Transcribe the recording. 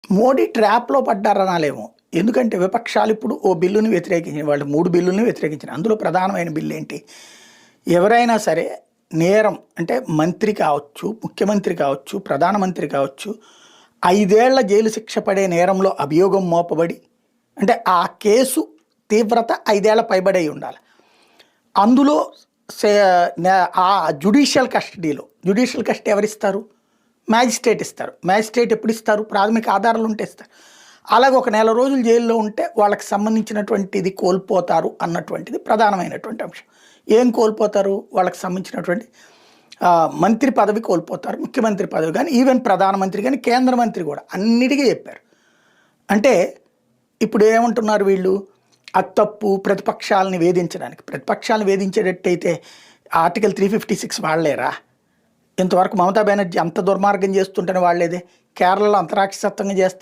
మోడీ ట్రాప్‌లో పడ్డారనాలేమో. ఎందుకంటే విపక్షాలు ఇప్పుడు ఓ బిల్లుని వ్యతిరేకించాయి. వాళ్ళు 3 బిల్లుల్ని వ్యతిరేకించారు. అందులో ప్రధానమైన బిల్లేంటి? ఎవరైనా సరే నేరం అంటే మంత్రి కావచ్చు, ముఖ్యమంత్రి కావచ్చు, ప్రధానమంత్రి కావచ్చు, 5 ఏళ్ల జైలు శిక్ష పడే నేరంలో అభియోగం మోపబడి అంటే ఆ కేసు తీవ్రత 5 ఏళ్ల పైబడి ఉండాలి. అందులో సే ఆ జ్యుడిషియల్ కస్టడీ ఎవరిస్తారు? మ్యాజిస్ట్రేట్ ఇస్తారు. మ్యాజిస్ట్రేట్ ఎప్పుడు ఇస్తారు? ప్రాథమిక ఆధారాలు ఉంటే ఇస్తారు. అలాగే ఒక నెల రోజులు జైల్లో ఉంటే వాళ్ళకి సంబంధించినటువంటిది కోల్పోతారు అన్నటువంటిది ప్రధానమైనటువంటి అంశం. ఏం కోల్పోతారు? వాళ్ళకి సంబంధించినటువంటి మంత్రి పదవి కోల్పోతారు, ముఖ్యమంత్రి పదవి కానీ, ఈవెన్ ప్రధానమంత్రి కానీ, కేంద్ర మంత్రి కూడా అన్నిటికీ చెప్పారు. అంటే ఇప్పుడు ఏమంటున్నారు వీళ్ళు? అది తప్పు ప్రతిపక్షాలని వేధించడానికి. ప్రతిపక్షాలను వేధించేటట్టయితే ఆర్టికల్ 356 వాడలేరా? ఇంతవరకు మమతా బెనర్జీ అంత దుర్మార్గం చేస్తుంటేనే వాడలేదే. కేరళలో అంతరాక్షసత్వంగా చేస్తే